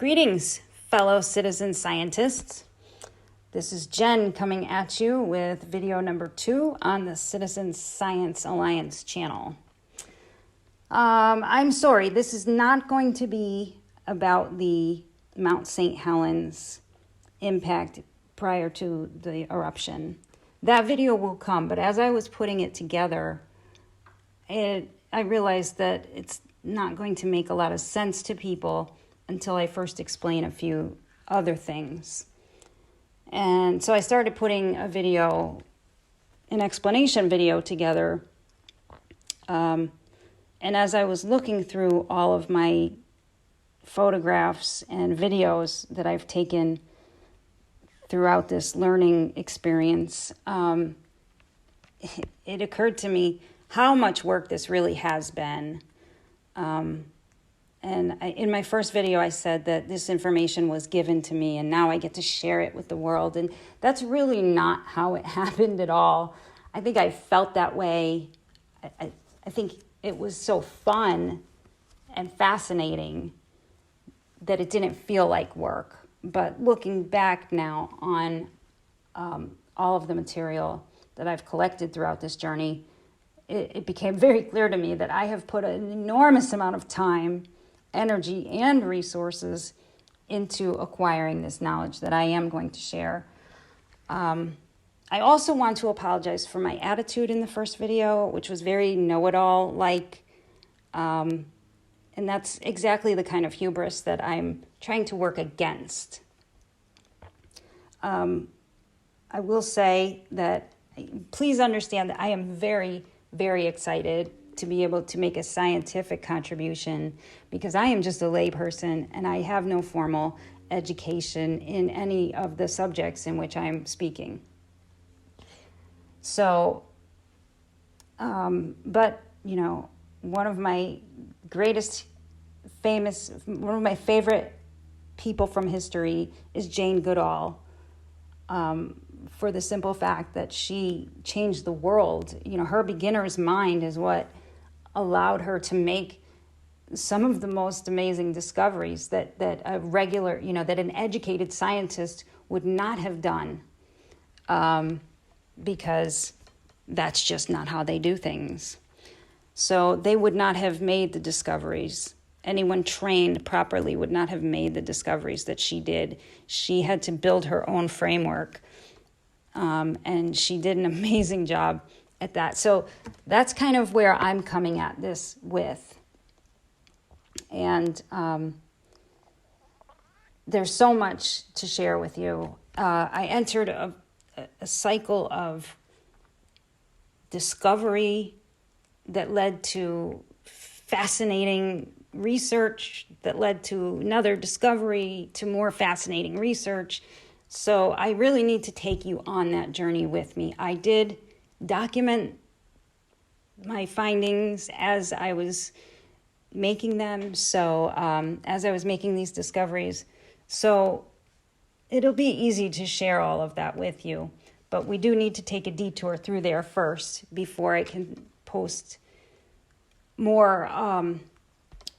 Greetings, fellow citizen scientists. This is Jen coming at you with video number 2 on the Citizen Science Alliance channel. I'm sorry, this is not going to be about the Mount St. Helens impact prior to the eruption. That video will come, but as I was putting it together, I realized that it's not going to make a lot of sense to people until I first explain a few other things. And so I started putting an explanation video together. And as I was looking through all of my photographs and videos that I've taken throughout this learning experience, it occurred to me how much work this really has been. In my first video, I said that this information was given to me and now I get to share it with the world. And that's really not how it happened at all. I think I felt that way. I think it was so fun and fascinating that it didn't feel like work. But looking back now on all of the material that I've collected throughout this journey, it became very clear to me that I have put an enormous amount of time, energy, and resources into acquiring this knowledge that I am going to share. I also want to apologize for my attitude in the first video, which was very know-it-all like, and that's exactly the kind of hubris that I'm trying to work against. I will say that please understand that I am very, very excited to be able to make a scientific contribution because I am just a layperson and I have no formal education in any of the subjects in which I'm speaking. So, but, you know, one of my favorite people from history is Jane Goodall, for the simple fact that she changed the world. You know, her beginner's mind is what allowed her to make some of the most amazing discoveries that an educated scientist would not have done, because that's just not how they do things. So they would not have made the discoveries. Anyone trained properly would not have made the discoveries that she did. She had to build her own framework, and she did an amazing job at that. So that's kind of where I'm coming at this with. And there's so much to share with you. I entered a cycle of discovery that led to fascinating research, that led to another discovery, to more fascinating research. So I really need to take you on that journey with me. I did document my findings as I was making them. So as I was making these discoveries, so it'll be easy to share all of that with you. But we do need to take a detour through there first before I can post more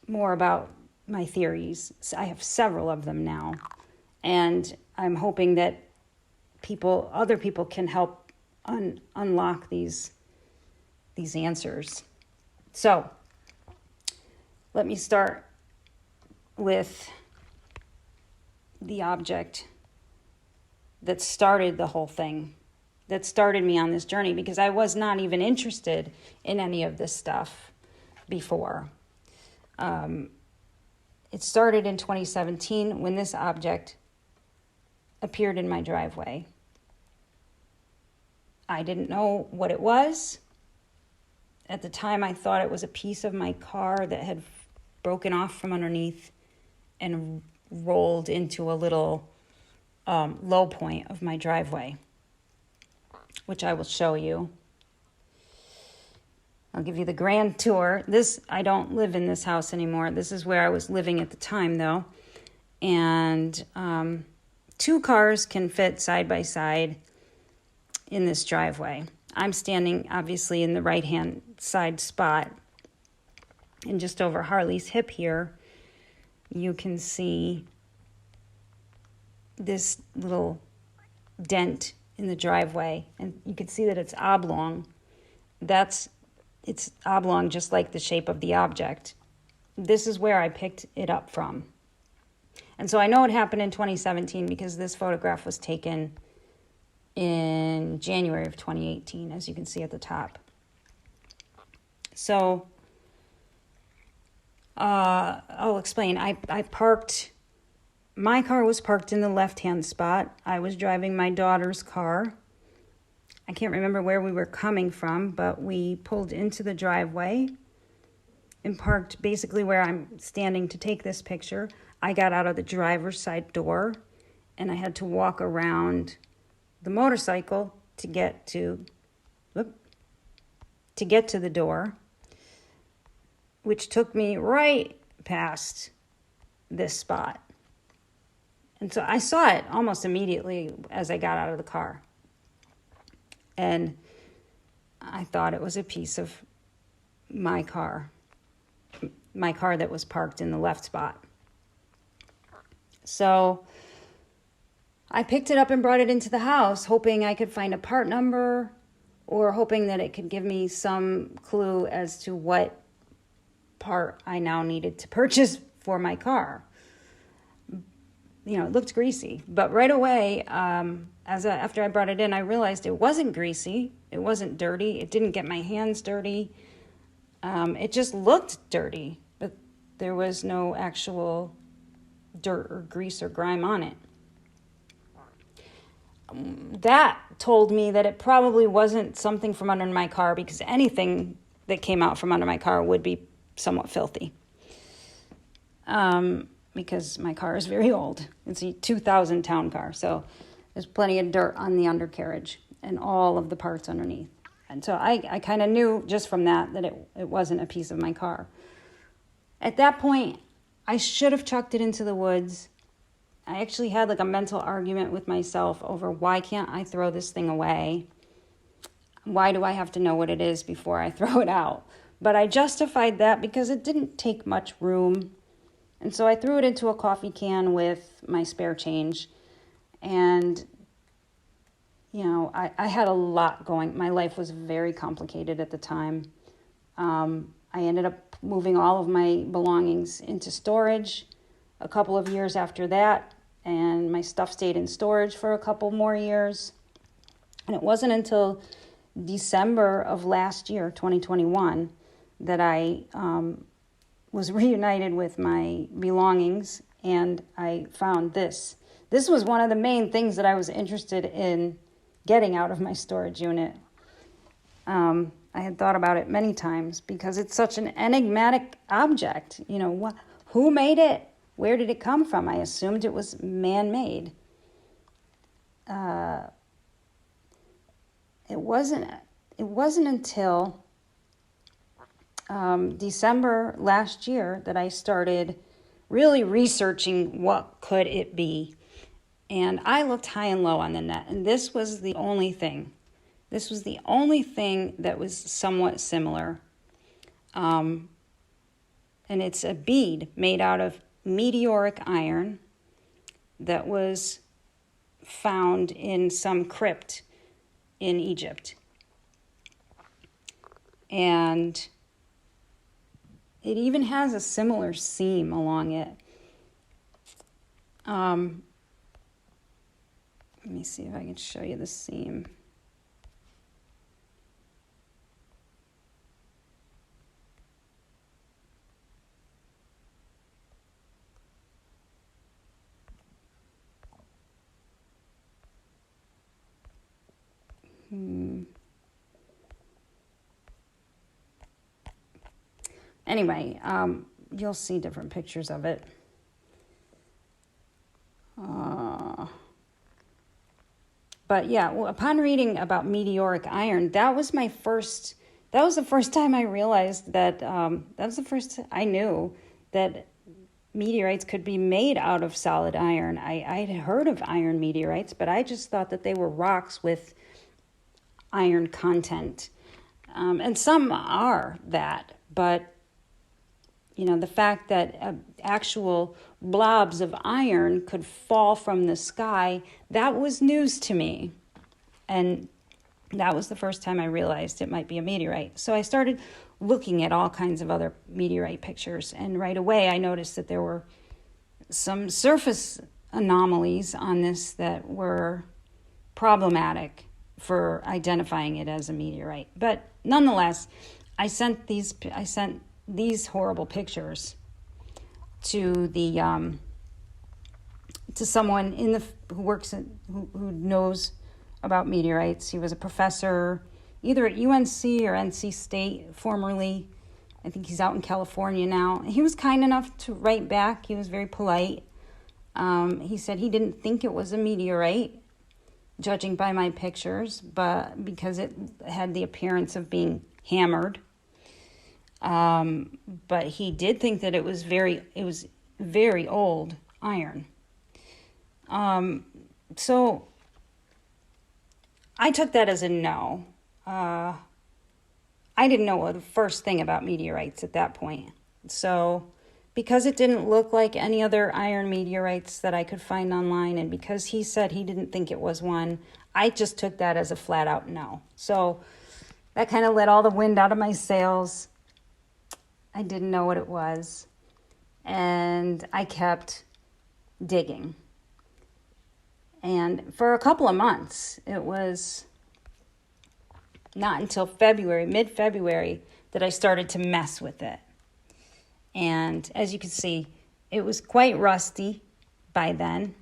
about my theories. So I have several of them now, and I'm hoping that other people can help unlock these answers. So let me start with the object that started the whole thing, that started me on this journey, because I was not even interested in any of this stuff before. It started in 2017 when this object appeared in my driveway. I didn't know what it was. At the time, I thought it was a piece of my car that had broken off from underneath and rolled into a little low point of my driveway, which I will show you. I'll give you the grand tour. I don't live in this house anymore. This is where I was living at the time, though. And 2 cars can fit side by side in this driveway. I'm standing, obviously, in the right-hand side spot. And just over Harley's hip here, you can see this little dent in the driveway, and you can see that it's oblong. It's oblong just like the shape of the object. This is where I picked it up from. And so I know it happened in 2017 because this photograph was taken in January of 2018, as you can see at the top. So I'll explain. My car was parked in the left-hand spot. I was driving my daughter's car. I can't remember where we were coming from, but we pulled into the driveway and parked basically where I'm standing to take this picture. I got out of the driver's side door, and I had to walk around the motorcycle to get to the door, which took me right past this spot. And so I saw it almost immediately as I got out of the car. And I thought it was a piece of my car that was parked in the left spot. So I picked it up and brought it into the house, hoping I could find a part number or hoping that it could give me some clue as to what part I now needed to purchase for my car. It looked greasy, but right away, after I brought it in, I realized it wasn't greasy, it wasn't dirty, it didn't get my hands dirty, it just looked dirty, but there was no actual dirt or grease or grime on it. That told me that it probably wasn't something from under my car, because anything that came out from under my car would be somewhat filthy. Because my car is very old. It's a 2000 town car, so there's plenty of dirt on the undercarriage and all of the parts underneath. And so I kind of knew just from that it wasn't a piece of my car. At that point, I should have chucked it into the woods. I actually had like a mental argument with myself over why can't I throw this thing away? Why do I have to know what it is before I throw it out? But I justified that because it didn't take much room. And so I threw it into a coffee can with my spare change. And, I had a lot going. My life was very complicated at the time. I ended up moving all of my belongings into storage a couple of years after that. And my stuff stayed in storage for a couple more years. And it wasn't until December of last year, 2021, that I was reunited with my belongings, and I found this. This was one of the main things that I was interested in getting out of my storage unit. I had thought about it many times because it's such an enigmatic object. Who made it? Where did it come from? I assumed it was man-made. It wasn't until December last year that I started really researching what could it be. And I looked high and low on the net, and this was the only thing. This was the only thing that was somewhat similar. And it's a bead made out of meteoric iron that was found in some crypt in Egypt. And it even has a similar seam along it. Let me see if I can show you the seam. Anyway, you'll see different pictures of it. But yeah, upon reading about meteoric iron, that was the first time I realized that, that was the first I knew that meteorites could be made out of solid iron. I had heard of iron meteorites, but I just thought that they were rocks with iron content. And some are that, but the fact that actual blobs of iron could fall from the sky, that was news to me. And that was the first time I realized it might be a meteorite. So I started looking at all kinds of other meteorite pictures. And right away, I noticed that there were some surface anomalies on this that were problematic for identifying it as a meteorite. But nonetheless, I sent these horrible pictures to the to someone who knows about meteorites. He was a professor either at UNC or NC State formerly. I think he's out in California now. He was kind enough to write back. He was very polite. He said he didn't think it was a meteorite, judging by my pictures, but because it had the appearance of being hammered. But he did think that it was very old iron. So I took that as a no. I didn't know the first thing about meteorites at that point. So because it didn't look like any other iron meteorites that I could find online, and because he said he didn't think it was one, I just took that as a flat out no. So that kind of let all the wind out of my sails. I didn't know what it was. And I kept digging. And for a couple of months, it was not until mid-February, that I started to mess with it. And as you can see, it was quite rusty by then.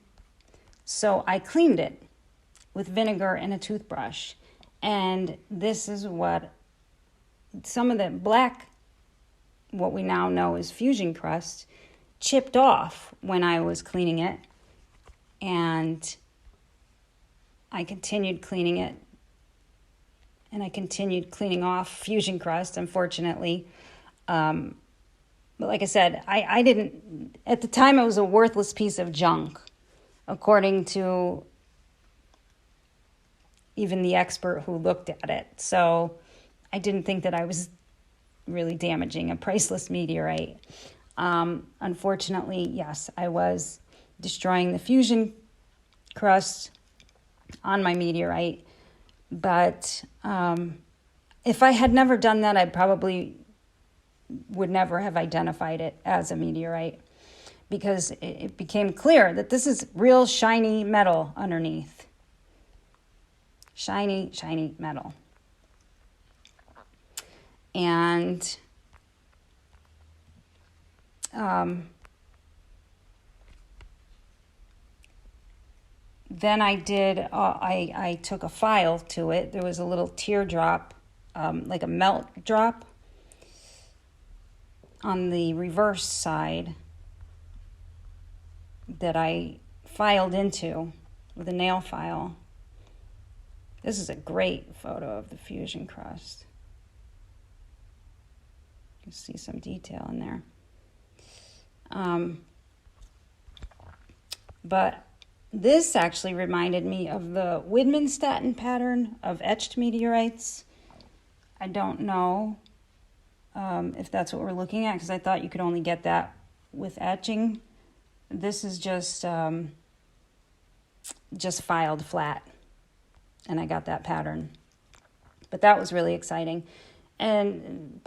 So I cleaned it with vinegar and a toothbrush. And this is what some of the black, what we now know is fusion crust, chipped off when I was cleaning it. And I continued cleaning it. And I continued cleaning off fusion crust, unfortunately. But like I said, I didn't, at the time it was a worthless piece of junk, according to even the expert who looked at it. So I didn't think that I was really damaging a priceless meteorite. Unfortunately, yes, I was destroying the fusion crust on my meteorite. But if I had never done that, I probably would never have identified it as a meteorite, because it became clear that this is real shiny metal underneath. Shiny, shiny metal. And then I took a file to it. There was a little teardrop, like a melt drop on the reverse side that I filed into with a nail file. This is a great photo of the fusion crust. You can see some detail in there. But this actually reminded me of the Widmanstatten pattern of etched meteorites. I don't know if that's what we're looking at, because I thought you could only get that with etching. This is just filed flat, and I got that pattern. But that was really exciting. And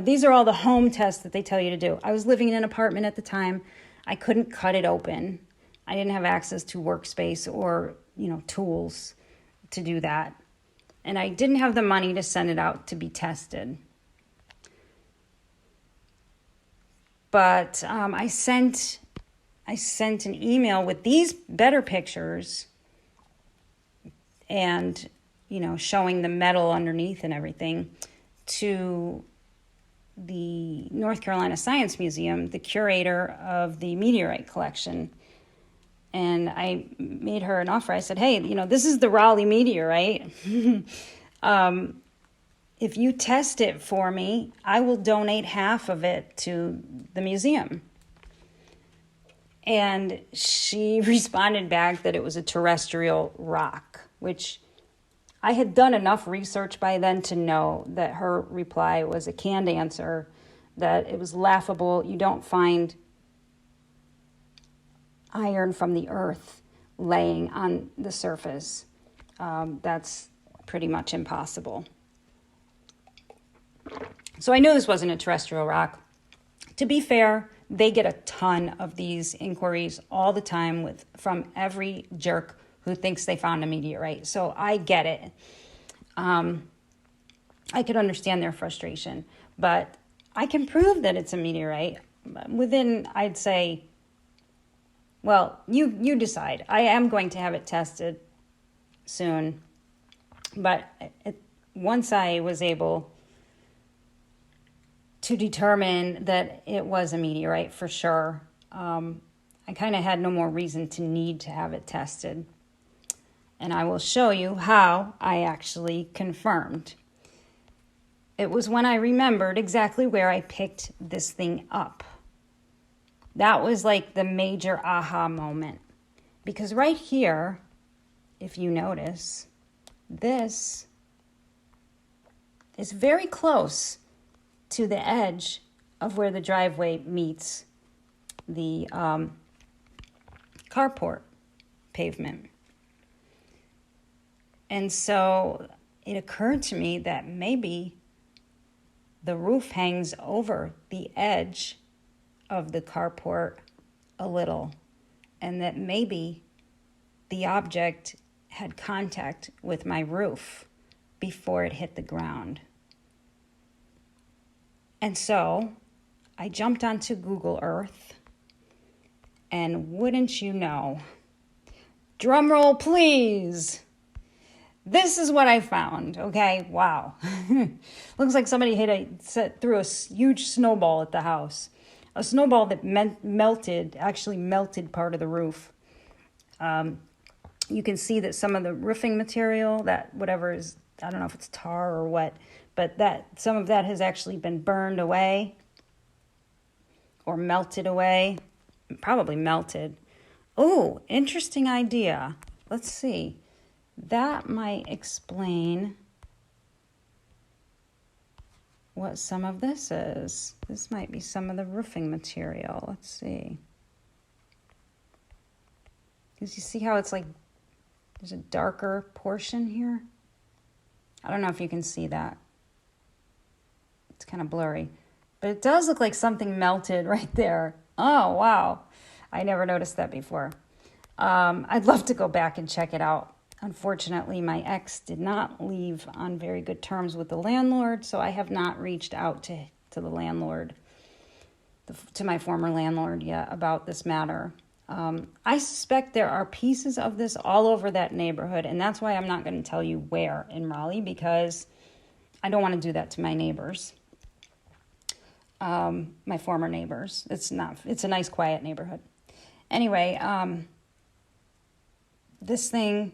these are all the home tests that they tell you to do. I was living in an apartment at the time. I couldn't cut it open. I didn't have access to workspace or, tools to do that. And I didn't have the money to send it out to be tested. But I sent an email with these better pictures and, showing the metal underneath and everything to the North Carolina Science Museum, the curator of the meteorite collection. And I made her an offer. I said, hey, this is the Raleigh meteorite. If you test it for me, I will donate half of it to the museum. And she responded back that it was a terrestrial rock, which I had done enough research by then to know that her reply was a canned answer, that it was laughable. You don't find iron from the earth laying on the surface. That's pretty much impossible. So I knew this wasn't a terrestrial rock. To be fair, they get a ton of these inquiries all the time from every jerk who thinks they found a meteorite. So I get it. I could understand their frustration, but I can prove that it's a meteorite within, I'd say, well, you decide. I am going to have it tested soon, but once I was able to determine that it was a meteorite for sure, I kind of had no more reason to need to have it tested. And I will show you how I actually confirmed. It was when I remembered exactly where I picked this thing up. That was like the major aha moment. Because right here, if you notice, this is very close to the edge of where the driveway meets the carport pavement. And so it occurred to me that maybe the roof hangs over the edge of the carport a little, and that maybe the object had contact with my roof before it hit the ground. And so I jumped onto Google Earth, and wouldn't you know, drum roll please, this is what I found, okay? Wow. Looks like somebody threw a huge snowball at the house. A snowball that actually melted part of the roof. You can see that some of the roofing material, that whatever is, I don't know if it's tar or what, but that some of that has actually been burned away or melted away. Probably melted. Oh, interesting idea. Let's see. That might explain what some of this is. This might be some of the roofing material. Let's see. Because you see how it's like there's a darker portion here? I don't know if you can see that. It's kind of blurry. But it does look like something melted right there. Oh, wow. I never noticed that before. I'd love to go back and check it out. Unfortunately, my ex did not leave on very good terms with the landlord, so I have not reached out to the landlord, to my former landlord yet about this matter. I suspect there are pieces of this all over that neighborhood, and that's why I'm not going to tell you where in Raleigh, because I don't want to do that to my neighbors, my former neighbors. It's a nice, quiet neighborhood. Anyway, this thing...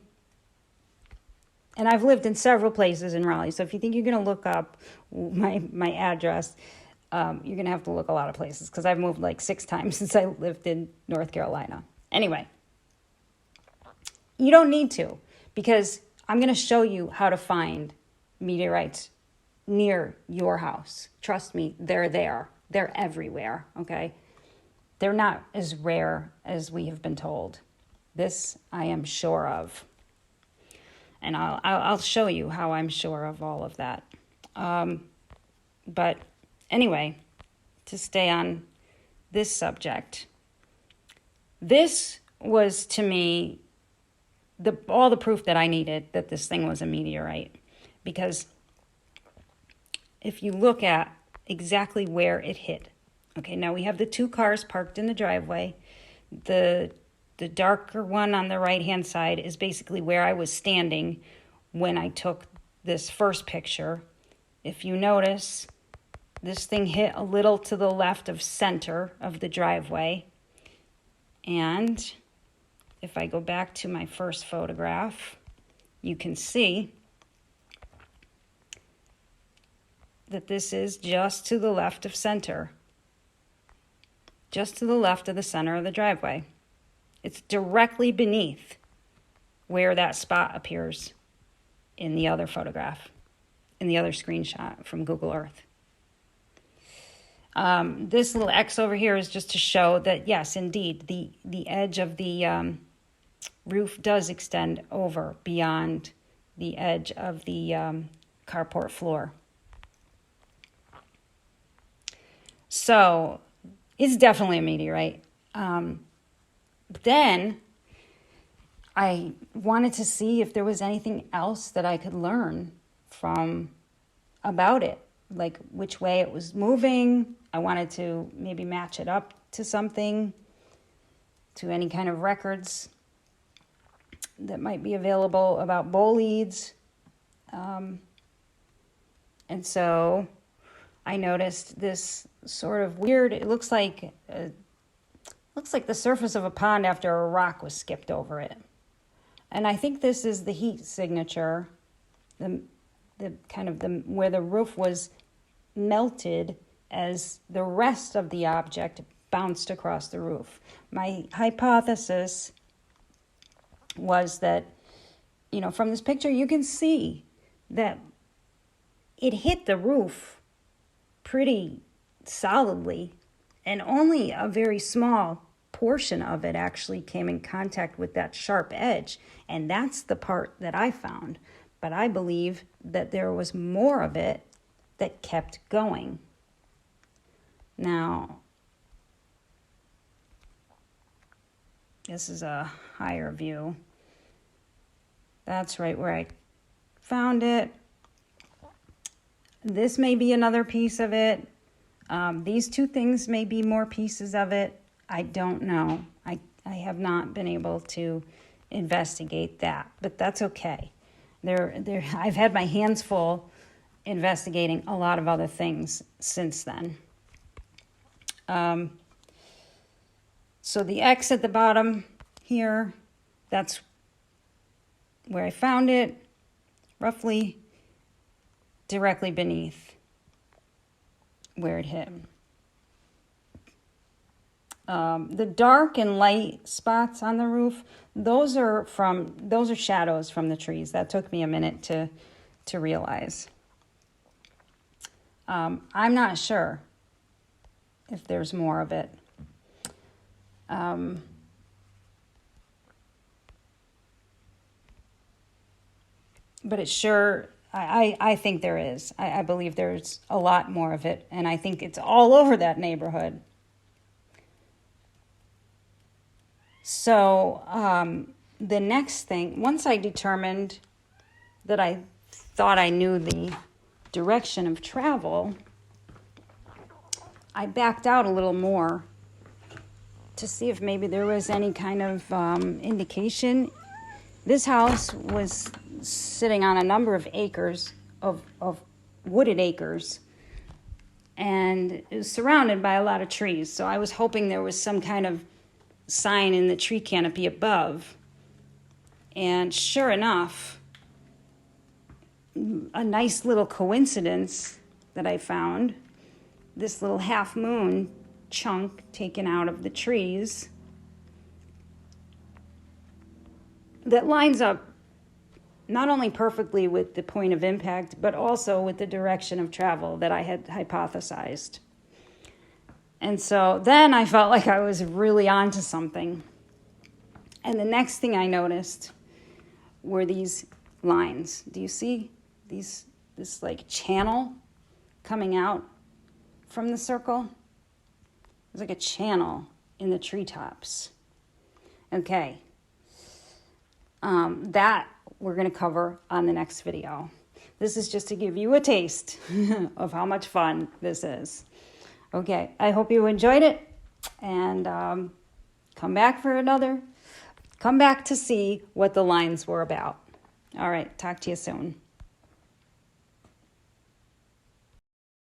And I've lived in several places in Raleigh, so if you think you're going to look up my address, you're going to have to look a lot of places, because I've moved like 6 times since I lived in North Carolina. Anyway, you don't need to, because I'm going to show you how to find meteorites near your house. Trust me, they're there. They're everywhere, okay? They're not as rare as we have been told. This I am sure of. And I'll show you how I'm sure of all of that. But anyway, to stay on this subject, this was to me all the proof that I needed that this thing was a meteorite. Because if you look at exactly where it hit, okay, now we have the 2 cars parked in the driveway. The darker one on the right-hand side is basically where I was standing when I took this first picture. If you notice, this thing hit a little to the left of center of the driveway. And if I go back to my first photograph, you can see that this is just to the left of center. Just to the left of the center of the driveway. It's directly beneath where that spot appears in the other photograph, in the other screenshot from Google Earth. This little X over here is just to show that, yes, indeed, the edge of the roof does extend over beyond the edge of the carport floor. So it's definitely a meteorite. Then I wanted to see if there was anything else that I could learn from about it, like which way it was moving. I wanted to maybe match it up to something, to any kind of records that might be available about bolides. And so I noticed this sort of weird, it looks like the surface of a pond after a rock was skipped over it. And I think this is the heat signature, the kind of the where the roof was melted as the rest of the object bounced across the roof. My hypothesis was that, from this picture, you can see that it hit the roof pretty solidly, and only a very small portion of it actually came in contact with that sharp edge. And that's the part that I found. But I believe that there was more of it that kept going. Now, this is a higher view. That's right where I found it. This may be another piece of it. These two things may be more pieces of it. I don't know. I have not been able to investigate that, but that's okay. I've had my hands full investigating a lot of other things since then. So the X at the bottom here, that's where I found it, roughly directly beneath where it hit. The dark and light spots on the roof, those are shadows from the trees. That took me a minute to realize. I'm not sure if there's more of it. But it's sure, I think there is. I believe there's a lot more of it, and I think it's all over that neighborhood. So the next thing, once I determined that I thought I knew the direction of travel, I backed out a little more to see if maybe there was any kind of indication. This house was sitting on a number of acres of wooded acres, and it was surrounded by a lot of trees. So I was hoping there was some kind of sign in the tree canopy above. And sure enough, a nice little coincidence that I found, this little half moon chunk taken out of the trees that lines up not only perfectly with the point of impact, but also with the direction of travel that I had hypothesized. And so then I felt like I was really onto something. And the next thing I noticed were these lines. Do you see this like channel coming out from the circle? There's like a channel in the treetops. Okay. That we're going to cover on the next video. This is just to give you a taste of how much fun this is. Okay, I hope you enjoyed it, and come back to see what the lines were about. All right, talk to you soon.